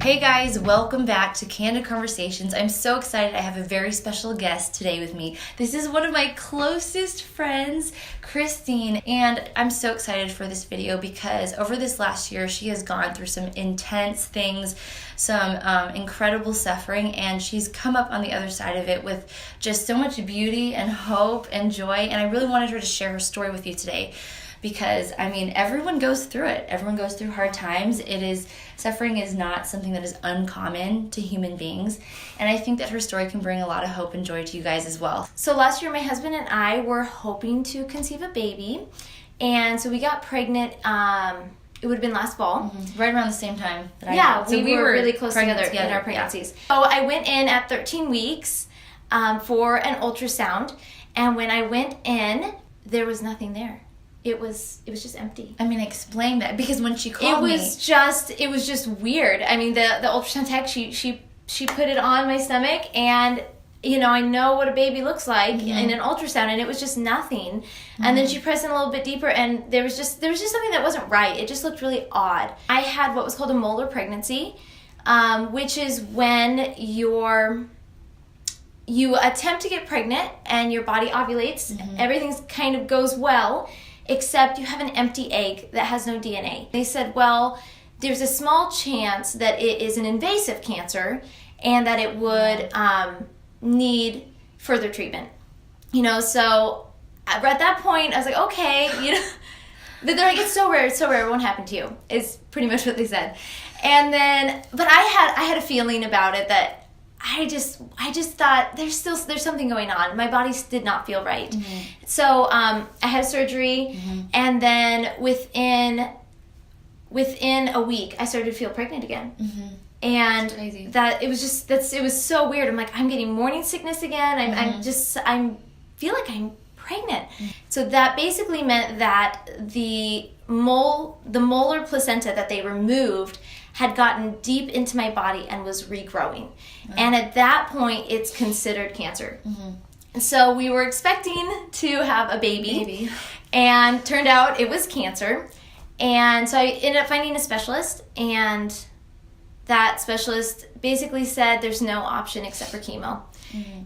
Hey guys, welcome back to Candid Conversations. I'm so excited. I have a very special guest today with me. This is one of my closest friends, Christine, and I'm so excited for this video because over this last year, she has gone through some intense things, some incredible suffering, and she's come up on the other side of it with just so much beauty and hope and joy, and I really wanted her to share her story with you today. Because, I mean, everyone goes through it. Everyone goes through hard times. Suffering is not something that is uncommon to human beings. And I think that her story can bring a lot of hope and joy to you guys as well. So last year, my husband and I were hoping to conceive a baby. And so we got pregnant, it would have been last fall. Mm-hmm. Right around the same time that I did. Yeah, So we were really close together in our pregnancies. Yeah. So I went in at 13 weeks for an ultrasound. And when I went in, there was nothing there. It was just empty. I mean, explain that, because when she called me, it was just weird. I mean, the ultrasound tech, she put it on my stomach, and I know what a baby looks like in an ultrasound, and it was just nothing. And then she pressed in a little bit deeper, and there was just something that wasn't right. It just looked really odd. I had what was called a molar pregnancy, which is when you attempt to get pregnant and your body ovulates, everything kind of goes well, except you have an empty egg that has no DNA. They said, well, there's a small chance that it is an invasive cancer and that it would need further treatment. So at that point, I was like, okay, but they're like, it's so rare, it won't happen to you, is pretty much what they said. And then, but I had a feeling about it that I just thought there's something going on. My body did not feel right. So I had surgery, and then within a week, I started to feel pregnant again. And crazy. That it was so weird. I'm like, I'm getting morning sickness again. I feel like I'm pregnant. So that basically meant that the molar placenta that they removed had gotten deep into my body and was regrowing. And at that point, it's considered cancer. And so we were expecting to have a baby. And turned out it was cancer. And so I ended up finding a specialist, and that specialist basically said there's no option except for chemo.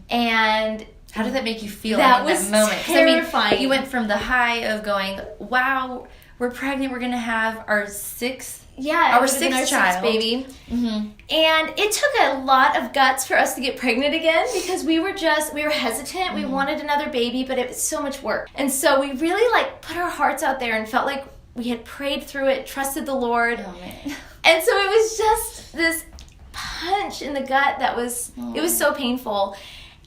And how did that make you feel that in was that moment? Terrifying. I mean, you went from the high of going, wow, we're pregnant, we're going to have our sixth child, baby. And it took a lot of guts for us to get pregnant again, because we were hesitant. We wanted another baby, but it was so much work. And so we really put our hearts out there and felt like we had prayed through it, trusted the Lord. Oh, man. And so it was just this punch in the gut that it was so painful.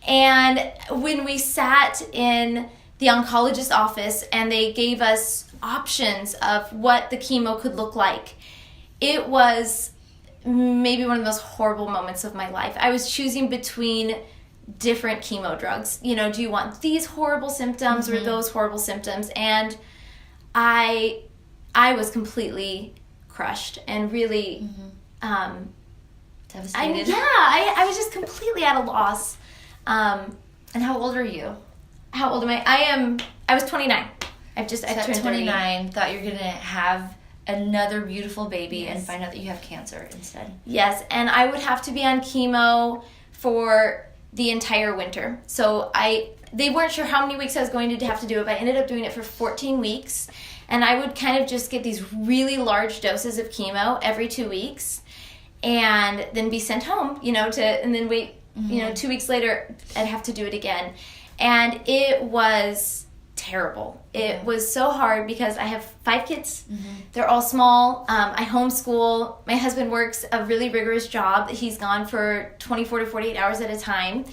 And when we sat in the oncologist's office and they gave us options of what the chemo could look like, it was maybe one of the most horrible moments of my life. I was choosing between different chemo drugs. Do you want these horrible symptoms or those horrible symptoms? And I was completely crushed and really devastated. I was just completely at a loss. And how old are you? How old am I? I was 29. I turned 29. Thought you were going to have another beautiful baby and find out that you have cancer instead. Yes, and I would have to be on chemo for the entire winter. So they weren't sure how many weeks I was going to have to do it, but I ended up doing it for 14 weeks. And I would kind of just get these really large doses of chemo every 2 weeks and then be sent home, and then wait, 2 weeks later, I'd have to do it again. And it was terrible. It was so hard because I have 5 kids. They're all small. I homeschool. My husband works a really rigorous job. He's gone for 24 to 48 hours at a time.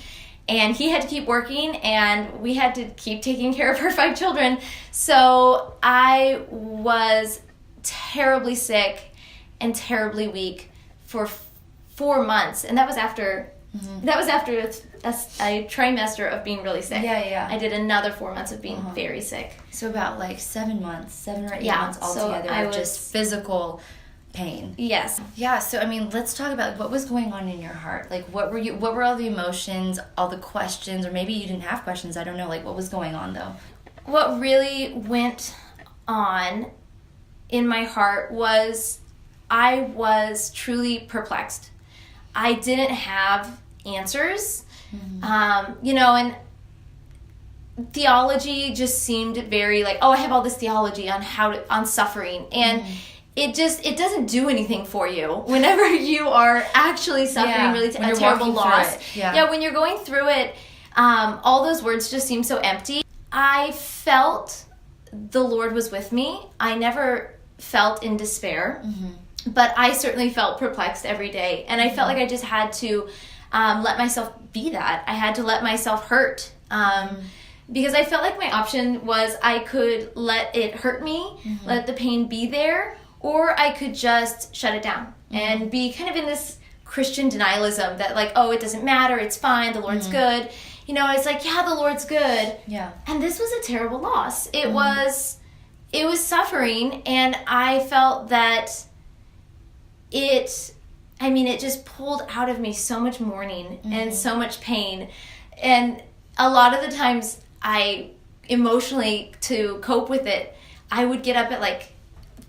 And he had to keep working, and we had to keep taking care of our 5 children. So I was terribly sick and terribly weak for 4 months. And that was after a trimester of being really sick. Yeah. I did another 4 months of being very sick. So about 7 or 8 months altogether of just physical pain. Yes. Yeah, so I mean, let's talk about what was going on in your heart. What were all the emotions, all the questions, or maybe you didn't have questions, I don't know, what was going on though? What really went on in my heart was I was truly perplexed. I didn't have answers, and theology just seemed very like, I have all this theology on suffering, and it doesn't do anything for you whenever you are actually suffering really a terrible loss. When you're going through it, all those words just seem so empty. I felt the Lord was with me. I never felt in despair, but I certainly felt perplexed every day, and I felt like I just had to let myself be that. I had to let myself hurt, because I felt like my option was I could let it hurt me, let the pain be there, or I could just shut it down and be kind of in this Christian denialism that like, it doesn't matter, it's fine, the Lord's good. It's like, the Lord's good. Yeah. And this was a terrible loss. It was suffering, and I felt that it just pulled out of me so much mourning and so much pain. And a lot of the times I emotionally, to cope with it, I would get up at like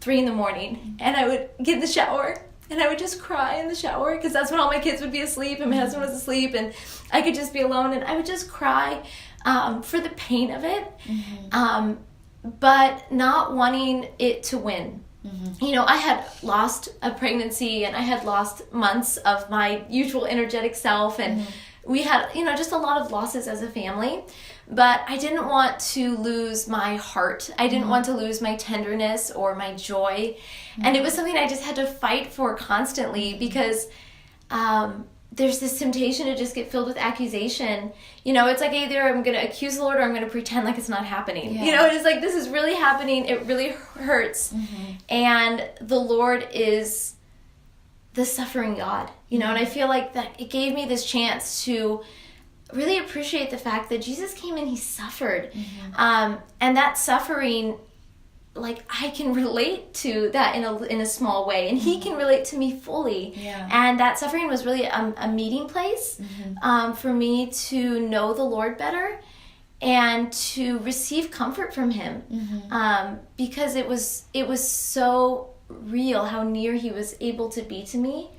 3 a.m. and I would get in the shower and I would just cry in the shower, because that's when all my kids would be asleep and my husband was asleep, and I could just be alone, and I would just cry for the pain of it, but not wanting it to win. I had lost a pregnancy, and I had lost months of my usual energetic self, and we had, just a lot of losses as a family, but I didn't want to lose my heart. I didn't want to lose my tenderness or my joy, and it was something I just had to fight for constantly, because there's this temptation to just get filled with accusation. It's like either I'm going to accuse the Lord or I'm going to pretend like it's not happening. It's like, this is really happening. It really hurts. And the Lord is the suffering God, and I feel like that it gave me this chance to really appreciate the fact that Jesus came and he suffered. And that suffering, like, I can relate to that in a small way, and he can relate to me fully. And that suffering was really a meeting place for me to know the Lord better and to receive comfort from him, because it was so real how near he was able to be to me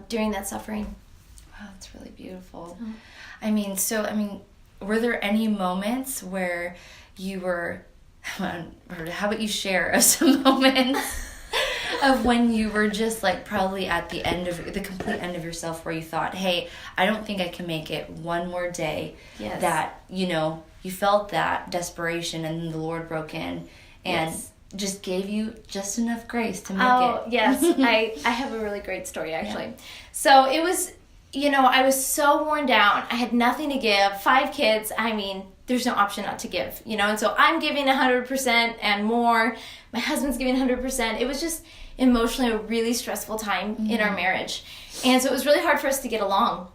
during that suffering. Wow, that's really beautiful. Were there any moments where you were, how about you share some moments of when you were just like probably at the complete end of yourself, where you thought, hey, I don't think I can make it one more day, that, you felt that desperation, and then the Lord broke in and just gave you just enough grace to make it. Yes. I have a really great story, actually. So it was, I was so worn down. I had nothing to give. 5 kids. There's no option not to give, and so I'm giving 100% and more. My husband's giving 100%. It was just emotionally a really stressful time in our marriage. And so it was really hard for us to get along.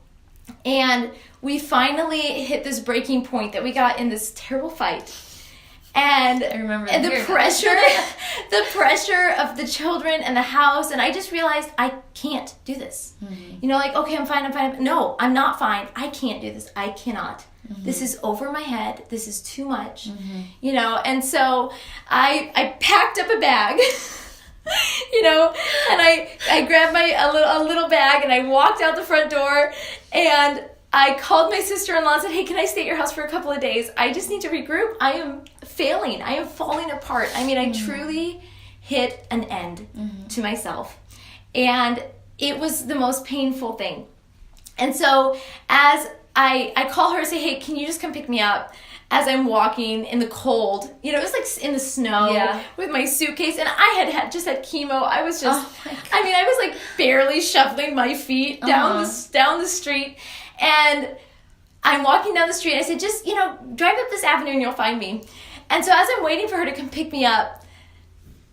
And we finally hit this breaking point that we got in this terrible fight. And I remember the pressure of the children and the house, and I just realized I can't do this. Okay, I'm fine. No, I'm not fine. I can't do this. I cannot. This is over my head. This is too much. And so I packed up a bag. And I grabbed a little bag, and I walked out the front door, and I called my sister-in-law and said, hey, can I stay at your house for a couple of days? I just need to regroup. I am failing. I am falling apart. I truly hit an end to myself. And it was the most painful thing. And so as I call her and say, hey, can you just come pick me up? As I'm walking in the cold, it was like in the snow with my suitcase, and I had just had chemo. I was just, I was like barely shuffling my feet down the street, and I'm walking down the street. And I said, just, drive up this avenue and you'll find me. And so as I'm waiting for her to come pick me up,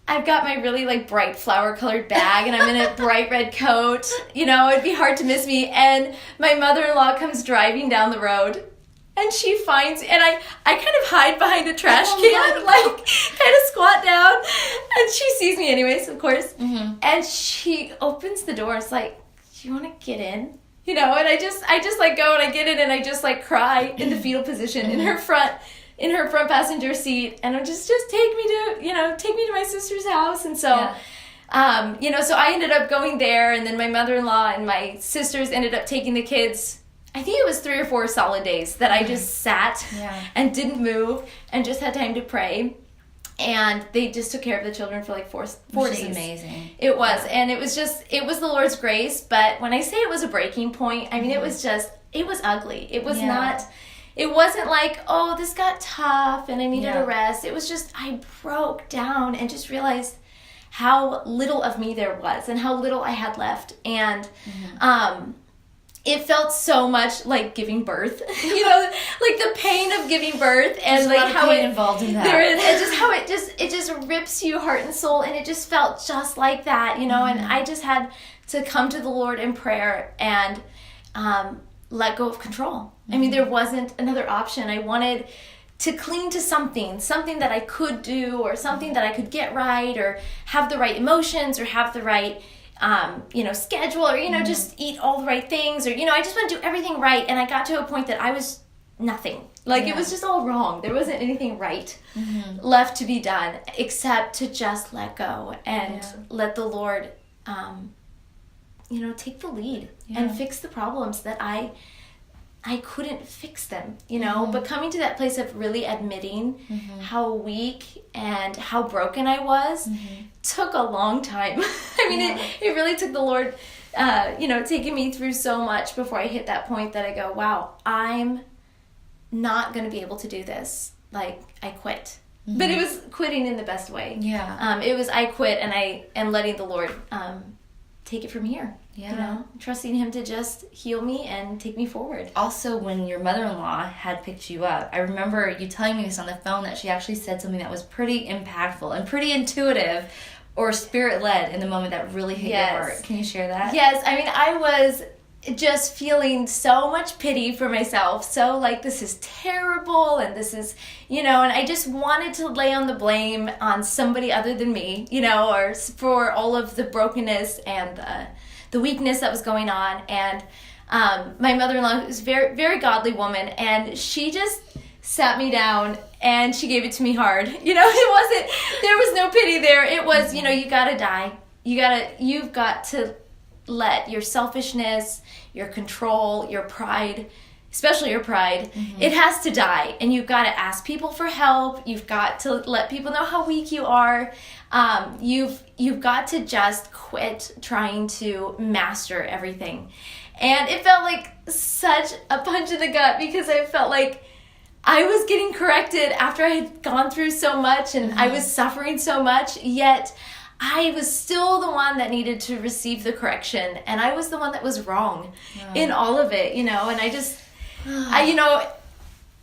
I've got my really like bright flower colored bag, and I'm in a bright red coat. It'd be hard to miss me. And my mother-in-law comes driving down the road. And she finds, and I kind of hide behind a trash can, like kind of squat down, and she sees me anyways, of course. And she opens the door. It's like, do you want to get in? And I just like go and I get in, and I just like cry in the fetal position in her front passenger seat, and I'm just take me to my sister's house. And so So I ended up going there, and then my mother-in-law and my sisters ended up taking the kids. I think it was 3 or 4 solid days that I just sat and didn't move and just had time to pray. And they just took care of the children for like 4 days. Is amazing. It was. And it was the Lord's grace. But when I say it was a breaking point, I mean, it was ugly. It was not, it wasn't like, oh, this got tough and I needed a rest. It was just, I broke down and just realized how little of me there was and how little I had left. And, it felt so much like giving birth, like the pain of giving birth, and there's like how it involved in that. There is, and just how it just rips you heart and soul, and it just felt just like that, And I just had to come to the Lord in prayer and let go of control. I mean, there wasn't another option. I wanted to cling to something that I could do, or something that I could get right, or have the right emotions, or have the right schedule, or, just eat all the right things, or, I just want to do everything right. And I got to a point that I was nothing. Like, it was just all wrong. There wasn't anything right left to be done, except to just let go and let the Lord, take the lead and fix the problems that I couldn't fix them, but coming to that place of really admitting how weak and how broken I was took a long time. I mean, it really took the Lord, taking me through so much before I hit that point that I go, wow, I'm not going to be able to do this. Like, I quit. But it was quitting in the best way. Yeah. It was, I quit, and I am letting the Lord take it from here. Trusting him to just heal me and take me forward. Also, when your mother-in-law had picked you up, I remember you telling me this on the phone, that she actually said something that was pretty impactful and pretty intuitive or spirit-led in the moment that really hit your heart. Can you share that? Yes. I mean, I was just feeling so much pity for myself. So, like, this is terrible, and this is, and I just wanted to lay on the blame on somebody other than me, or for all of the brokenness and the weakness that was going on. And my mother-in-law was a very, very godly woman, and she just sat me down and she gave it to me hard. There was no pity there. It was, you gotta die. You've got to let your selfishness, your control, your pride, especially your pride, it has to die. And you've got to ask people for help. You've got to let people know how weak you are. You've got to just quit trying to master everything. And it felt like such a punch in the gut, because I felt like I was getting corrected after I had gone through so much, and I was suffering so much, yet I was still the one that needed to receive the correction, and I was the one that was wrong in all of it, and I just,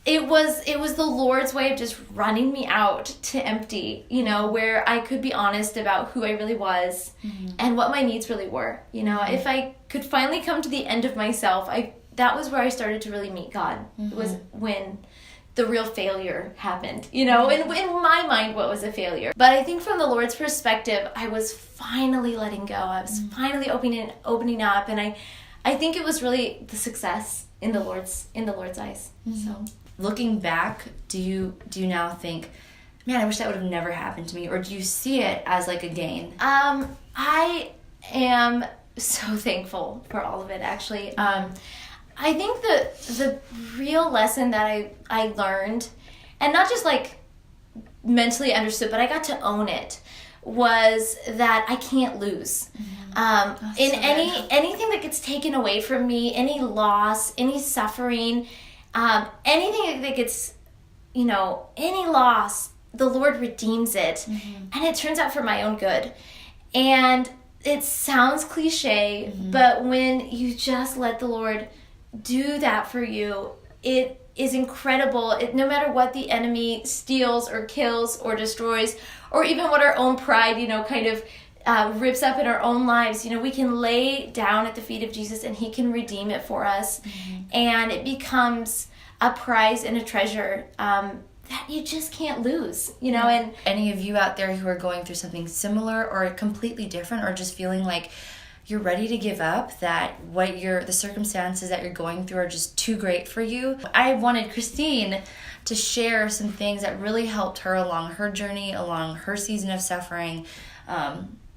it was the Lord's way of just running me out to empty, where I could be honest about who I really was and what my needs really were. If I could finally come to the end of myself, that was where I started to really meet God. It was when the real failure happened, and in my mind, what was a failure. But I think from the Lord's perspective, I was finally letting go. I was finally opening up, and I think it was really the success in the Lord's eyes. So, looking back, do you now think, man, I wish that would have never happened to me, or do you see it as like a gain? I am so thankful for all of it, actually. I think the real lesson that I learned, and not just like mentally understood, but I got to own it, was that I can't lose. Anything that gets taken away from me, any loss, any suffering, anything that gets, any loss, the Lord redeems it, and it turns out for my own good. And it sounds cliche, but when you just let the Lord do that for you, it is incredible. No matter what the enemy steals or kills or destroys, or even what our own pride, kind of rips up in our own lives, we can lay down at the feet of Jesus, and he can redeem it for us. And it becomes a prize and a treasure that you just can't lose, And any of you out there who are going through something similar or completely different, or just feeling like you're ready to give up, that the circumstances that you're going through are just too great for you, I wanted Christine to share some things that really helped her along her journey, along her season of suffering,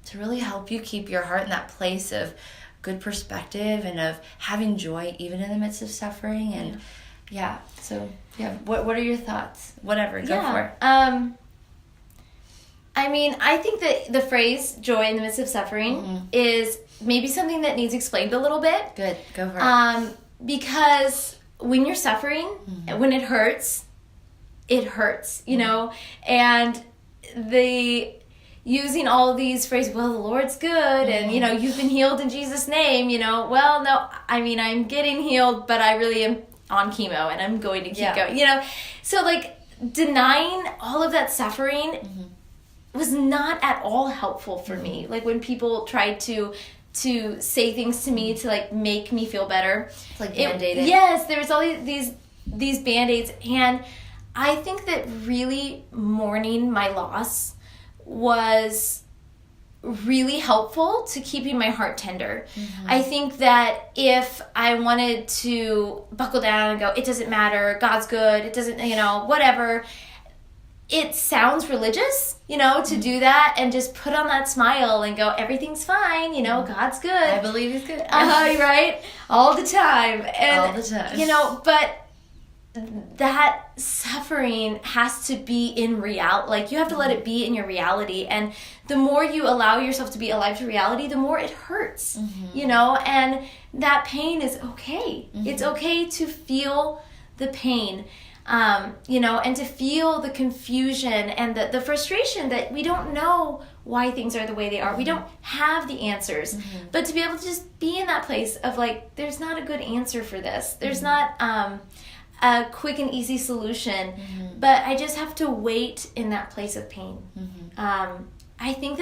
to really help you keep your heart in that place of good perspective and of having joy even in the midst of suffering. And what are your thoughts? Whatever, go for it. I mean, I think that the phrase joy in the midst of suffering is maybe something that needs explained a little bit. Good, go for it. Because when you're suffering, when it hurts, you know, and using all of these phrases, well, the Lord's good, and, you know, you've been healed in Jesus' name, you know, well, no, I mean, I'm getting healed, but I really am on chemo, and I'm going to keep going, you know. So, like, denying all of that suffering was not at all helpful for me. Like, when people tried to say things to me to, like, make me feel better. It's like Band-Aiding. Yes, there was all these Band-Aids, and I think that really mourning my loss was really helpful to keeping my heart tender. I think that if I wanted to buckle down and go, it doesn't matter, God's good, it doesn't, you know, whatever, it sounds religious, you know, to do that and just put on that smile and go, everything's fine, you know, God's good. I believe he's good. Right? All the time. And, all the time. You know, but that suffering has to be in reality. Like, you have to let it be in your reality. And the more you allow yourself to be alive to reality, the more it hurts, you know? And that pain is okay. It's okay to feel the pain, you know, and to feel the confusion and the frustration that we don't know why things are the way they are. We don't have the answers. But to be able to just be in that place of, like, there's not a good answer for this. There's not a quick and easy solution, but I just have to wait in that place of pain. I think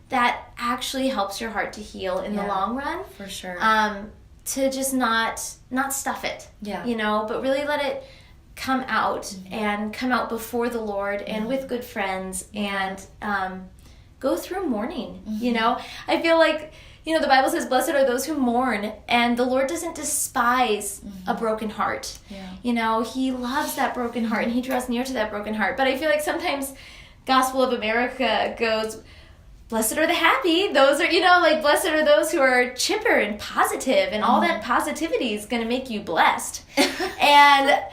that actually helps your heart to heal in the long run. For sure. To just not stuff it, you know, but really let it come out and come out before the Lord and with good friends and go through mourning, you know. I feel like, you know, the Bible says, blessed are those who mourn, and the Lord doesn't despise a broken heart. You know, he loves that broken heart, and he draws near to that broken heart. But I feel like sometimes Gospel of America goes, blessed are the happy. Those are, you know, like, blessed are those who are chipper and positive, and all that positivity is going to make you blessed. And,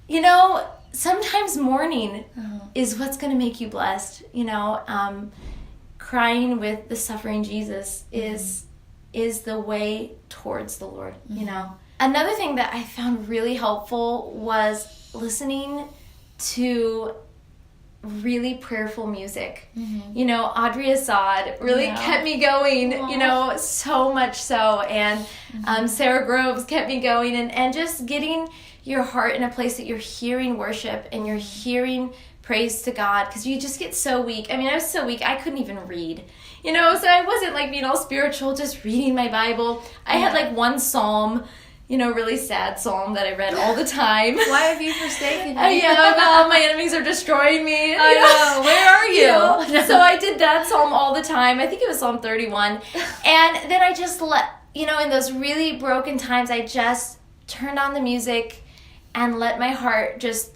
you know, sometimes mourning is what's going to make you blessed, you know. Crying with the suffering Jesus is the way towards the Lord, you know. Another thing that I found really helpful was listening to really prayerful music. You know, Audrey Assad really kept me going, you know, so much so. And Sarah Groves kept me going. And just getting your heart in a place that you're hearing worship and you're hearing praise to God, because you just get so weak. I mean, I was so weak, I couldn't even read, you know, so I wasn't, like, being all spiritual, just reading my Bible. I had, like, one psalm, you know, really sad psalm that I read all the time. Why have you forsaken me? All my enemies are destroying me. I know. Where are you? You know? So I did that psalm all the time. I think it was Psalm 31. And then I just you know, in those really broken times, I just turned on the music and let my heart just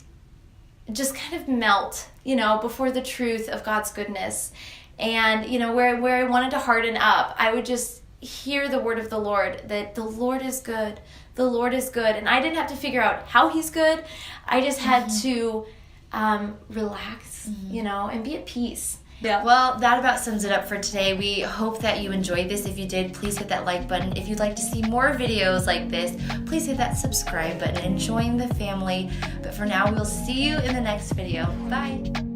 kind of melt, you know, before the truth of God's goodness. And, you know, where I wanted to harden up, I would just hear the word of the Lord, that the Lord is good. The Lord is good. And I didn't have to figure out how he's good. I just had to relax, you know, and be at peace. Yeah. Well, that about sums it up for today. We hope that you enjoyed this. If you did, please hit that like button. If you'd like to see more videos like this, please hit that subscribe button and join the family. But for now, we'll see you in the next video. Bye.